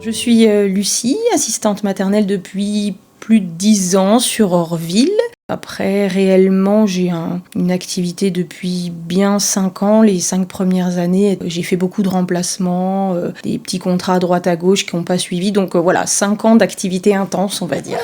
Je suis Lucie, assistante maternelle depuis plus de 10 ans sur Orville. Après, réellement, j'ai une activité depuis bien 5 ans. Les 5 premières années, j'ai fait beaucoup de remplacements, des petits contrats à droite à gauche qui n'ont pas suivi. Donc voilà, 5 ans d'activité intense, on va dire.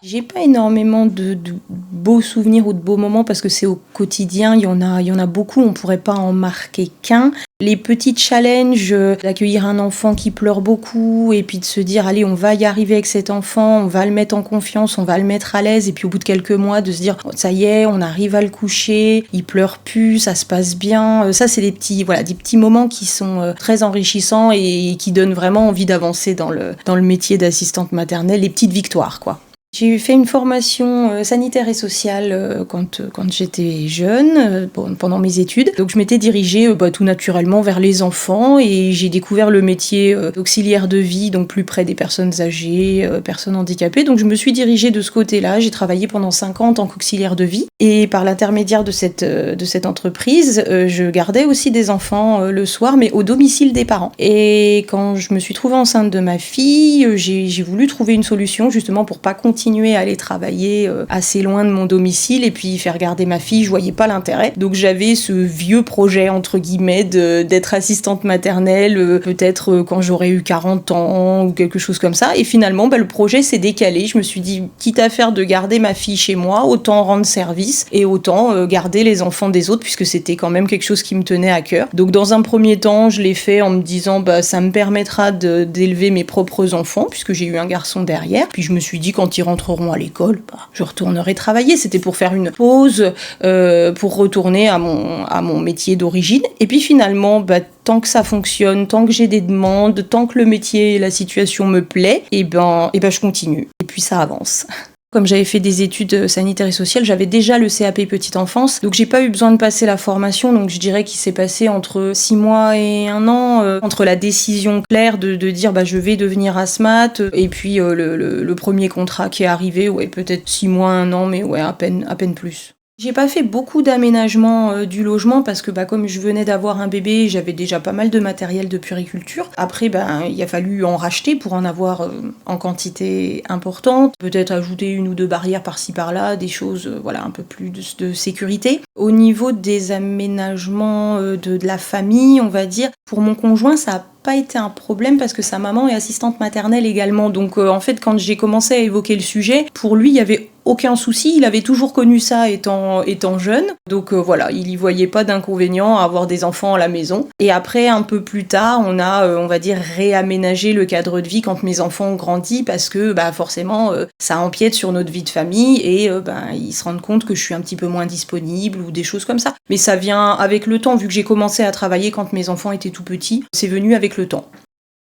J'ai pas énormément de beaux souvenirs ou de beaux moments parce que c'est au quotidien, il y en a beaucoup, on pourrait pas en marquer qu'un. Les petits challenges, d'accueillir un enfant qui pleure beaucoup et puis de se dire allez, on va y arriver avec cet enfant, on va le mettre en confiance, on va le mettre à l'aise et puis au bout de quelques mois de se dire ça y est, on arrive à le coucher, il pleure plus, ça se passe bien. Ça c'est des petits moments qui sont très enrichissants et qui donnent vraiment envie d'avancer dans le métier d'assistante maternelle, les petites victoires quoi. J'ai fait une formation sanitaire et sociale quand j'étais jeune, pendant mes études. Donc je m'étais dirigée tout naturellement vers les enfants et j'ai découvert le métier d'auxiliaire de vie, donc plus près des personnes âgées, personnes handicapées. Donc je me suis dirigée de ce côté-là. J'ai travaillé pendant 5 ans en tant qu'auxiliaire de vie. Et par l'intermédiaire de cette entreprise, je gardais aussi des enfants le soir, mais au domicile des parents. Et quand je me suis trouvée enceinte de ma fille, j'ai voulu trouver une solution justement pour pas continuer à aller travailler assez loin de mon domicile et puis faire garder ma fille, je voyais pas l'intérêt. Donc j'avais ce vieux projet entre guillemets d'être assistante maternelle peut-être quand j'aurais eu 40 ans ou quelque chose comme ça. Et finalement le projet s'est décalé. Je me suis dit quitte à faire de garder ma fille chez moi, autant rendre service et autant garder les enfants des autres puisque c'était quand même quelque chose qui me tenait à cœur. Donc dans un premier temps, je l'ai fait en me disant ça me permettra d'élever mes propres enfants puisque j'ai eu un garçon derrière. Puis je me suis dit quand ils rentreront à l'école, je retournerai travailler. C'était pour faire une pause, pour retourner à mon métier d'origine. Et puis finalement, tant que ça fonctionne, tant que j'ai des demandes, tant que le métier et la situation me plaît, je continue. Et puis ça avance. Comme j'avais fait des études sanitaires et sociales, j'avais déjà le CAP petite enfance, donc j'ai pas eu besoin de passer la formation, donc je dirais qu'il s'est passé entre 6 mois et 1 an, entre la décision claire de dire je vais devenir ASMAT, et puis le premier contrat qui est arrivé, peut-être 6 mois, 1 an, mais à peine plus. J'ai pas fait beaucoup d'aménagement du logement parce que comme je venais d'avoir un bébé, j'avais déjà pas mal de matériel de puériculture. Après, il a fallu en racheter pour en avoir en quantité importante. Peut-être ajouter 1 ou 2 barrières par-ci par-là, des choses un peu plus de sécurité. Au niveau des aménagements de la famille, on va dire, pour mon conjoint, ça a pas été un problème parce que sa maman est assistante maternelle également. Donc en fait, quand j'ai commencé à évoquer le sujet, pour lui, il y avait aucun souci, il avait toujours connu ça étant jeune. Donc il y voyait pas d'inconvénient à avoir des enfants à la maison. Et après, un peu plus tard, on a, on va dire, réaménagé le cadre de vie quand mes enfants ont grandi parce que forcément, ça empiète sur notre vie de famille et ils se rendent compte que je suis un petit peu moins disponible ou des choses comme ça. Mais ça vient avec le temps, vu que j'ai commencé à travailler quand mes enfants étaient tout petits, c'est venu avec le temps.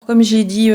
Comme j'ai dit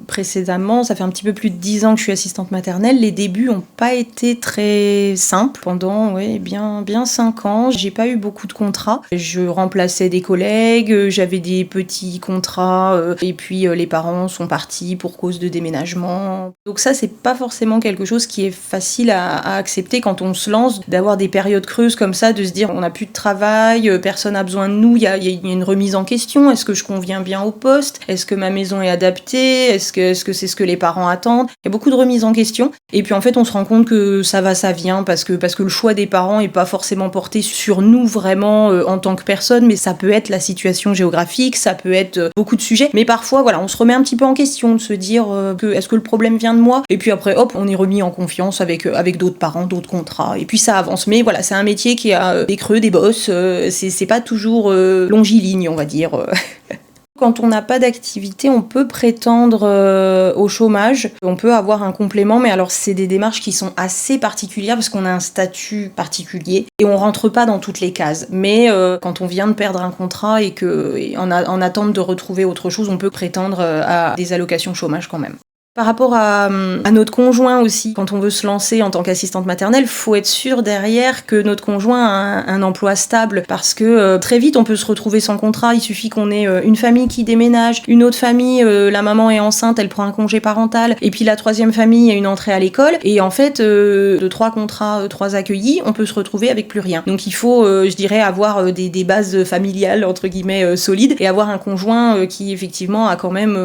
précédemment, ça fait un petit peu plus de 10 ans que je suis assistante maternelle. Les débuts n'ont pas été très simples. Pendant bien 5 ans, j'ai pas eu beaucoup de contrats. Je remplaçais des collègues, j'avais des petits contrats et puis les parents sont partis pour cause de déménagement. Donc ça, c'est pas forcément quelque chose qui est facile à accepter quand on se lance, d'avoir des périodes creuses comme ça, de se dire on n'a plus de travail, personne n'a besoin de nous, il y a une remise en question. Est-ce que je conviens bien au poste? Est-ce que ma maison est adaptée? Est-ce que c'est ce que les parents attendent? Il y a beaucoup de remises en question. Et puis en fait, on se rend compte que ça va, ça vient, parce que le choix des parents est pas forcément porté sur nous vraiment en tant que personne, mais ça peut être la situation géographique, ça peut être beaucoup de sujets. Mais parfois, on se remet un petit peu en question, de se dire est-ce que le problème vient de moi? Et puis après, hop, on est remis en confiance avec d'autres parents, d'autres contrats. Et puis ça avance. Mais c'est un métier qui a des creux, des bosses. C'est pas toujours longiligne, on va dire. Quand on n'a pas d'activité, on peut prétendre au chômage. On peut avoir un complément, mais alors c'est des démarches qui sont assez particulières parce qu'on a un statut particulier et on rentre pas dans toutes les cases. Mais quand on vient de perdre un contrat et en attente de retrouver autre chose, on peut prétendre à des allocations chômage quand même. Par rapport à notre conjoint aussi, quand on veut se lancer en tant qu'assistante maternelle, faut être sûr derrière que notre conjoint a un emploi stable parce que très vite on peut se retrouver sans contrat. Il suffit qu'on ait une famille qui déménage, une autre famille, la maman est enceinte, elle prend un congé parental, et puis la troisième famille a une entrée à l'école. Et en fait, de 3 contrats, 3 accueillis, on peut se retrouver avec plus rien. Donc il faut, je dirais, avoir des bases familiales entre guillemets solides et avoir un conjoint qui effectivement a quand même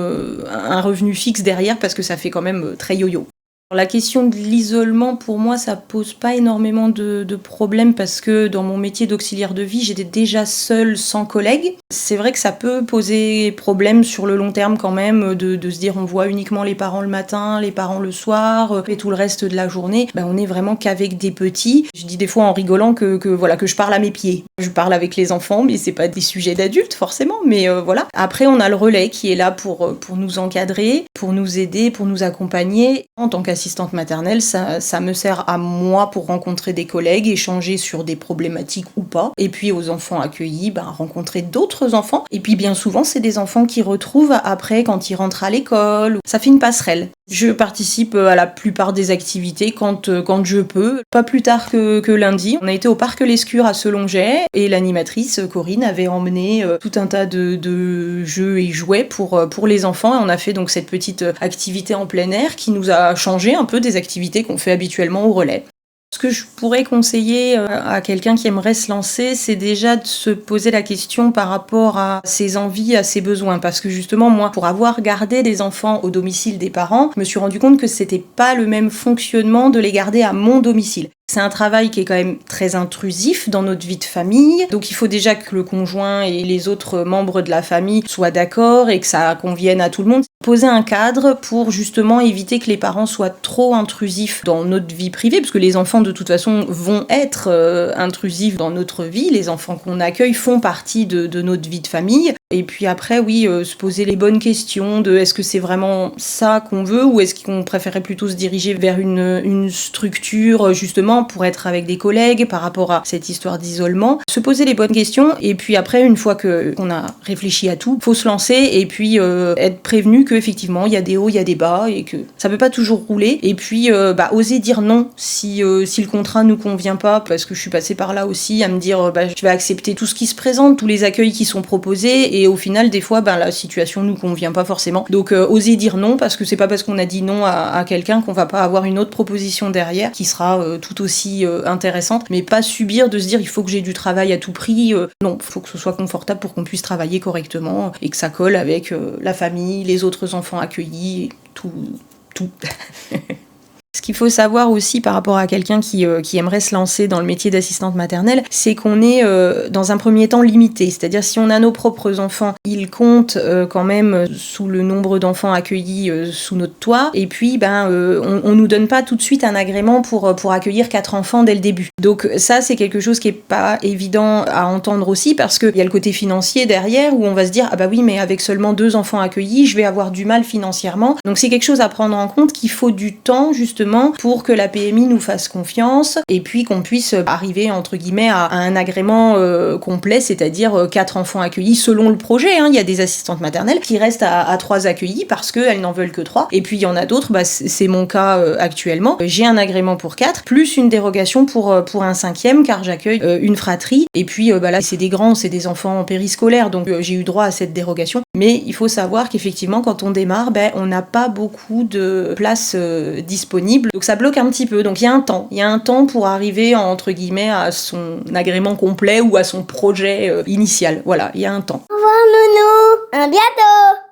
un revenu fixe derrière parce que ça fait quand même très yo-yo. La question de l'isolement, pour moi, ça pose pas énormément de problèmes parce que dans mon métier d'auxiliaire de vie, j'étais déjà seule sans collègues. C'est vrai que ça peut poser problème sur le long terme quand même de se dire on voit uniquement les parents le matin, les parents le soir et tout le reste de la journée. On est vraiment qu'avec des petits. Je dis des fois en rigolant que je parle à mes pieds. Je parle avec les enfants, mais c'est pas des sujets d'adultes forcément, mais voilà. Après, on a le relais qui est là pour nous encadrer, pour nous aider, pour nous accompagner. En tant qu'assistante maternelle, ça me sert à moi pour rencontrer des collègues, échanger sur des problématiques ou pas. Et puis aux enfants accueillis, rencontrer d'autres enfants. Et puis bien souvent, c'est des enfants qui retrouvent après quand ils rentrent à l'école. Ça fait une passerelle. Je participe à la plupart des activités quand je peux. Pas plus tard que lundi, on a été au parc Lescure à Selonget et l'animatrice Corinne avait emmené tout un tas de jeux et jouets pour les enfants. Et on a fait donc cette petite activité en plein air qui nous a changé un peu des activités qu'on fait habituellement au relais. Ce que je pourrais conseiller à quelqu'un qui aimerait se lancer, c'est déjà de se poser la question par rapport à ses envies, à ses besoins. Parce que justement, moi, pour avoir gardé des enfants au domicile des parents, je me suis rendu compte que c'était pas le même fonctionnement de les garder à mon domicile. C'est un travail qui est quand même très intrusif dans notre vie de famille. Donc il faut déjà que le conjoint et les autres membres de la famille soient d'accord et que ça convienne à tout le monde. Poser un cadre pour justement éviter que les parents soient trop intrusifs dans notre vie privée, parce que les enfants de toute façon vont être intrusifs dans notre vie. Les enfants qu'on accueille font partie de notre vie de famille. Et puis après, oui, se poser les bonnes questions de est-ce que c'est vraiment ça qu'on veut ou est-ce qu'on préférait plutôt se diriger vers une structure justement pour être avec des collègues par rapport à cette histoire d'isolement. Se poser les bonnes questions et puis après, une fois qu'on a réfléchi à tout, faut se lancer et puis être prévenu qu'effectivement, il y a des hauts, il y a des bas et que ça peut pas toujours rouler. Et puis, oser dire non si le contrat nous convient pas, parce que je suis passée par là aussi à me dire je vais accepter tout ce qui se présente, tous les accueils qui sont proposés et au final, des fois, la situation nous convient pas forcément. Donc, oser dire non parce que c'est pas parce qu'on a dit non à quelqu'un qu'on va pas avoir une autre proposition derrière qui sera tout aussi intéressante, mais pas subir de se dire il faut que j'ai du travail à tout prix. Non, il faut que ce soit confortable pour qu'on puisse travailler correctement et que ça colle avec la famille, les autres enfants accueillis, tout. Ce qu'il faut savoir aussi par rapport à quelqu'un qui aimerait se lancer dans le métier d'assistante maternelle, c'est qu'on est dans un premier temps limité. C'est-à-dire si on a nos propres enfants, ils comptent quand même sous le nombre d'enfants accueillis sous notre toit. Et puis, on nous donne pas tout de suite un agrément pour accueillir 4 enfants dès le début. Donc ça, c'est quelque chose qui est pas évident à entendre aussi parce qu'il y a le côté financier derrière où on va se dire « Ah bah oui, mais avec seulement 2 enfants accueillis, je vais avoir du mal financièrement. » Donc c'est quelque chose à prendre en compte qu'il faut du temps justement pour que la PMI nous fasse confiance et puis qu'on puisse arriver entre guillemets à un agrément complet, c'est-à-dire 4 enfants accueillis selon le projet. Il y a des assistantes maternelles qui restent à 3 accueillis parce qu'elles n'en veulent que 3. Et puis il y en a d'autres, c'est mon cas actuellement. J'ai un agrément pour 4, plus une dérogation pour un 5e car j'accueille une fratrie. Et puis là, c'est des grands, c'est des enfants périscolaires, donc j'ai eu droit à cette dérogation. Mais il faut savoir qu'effectivement, quand on démarre, on n'a pas beaucoup de places disponibles. Donc ça bloque un petit peu. Donc il y a un temps pour arriver entre guillemets à son agrément complet ou à son projet initial. Voilà, il y a un temps. Au revoir Nounou, à bientôt.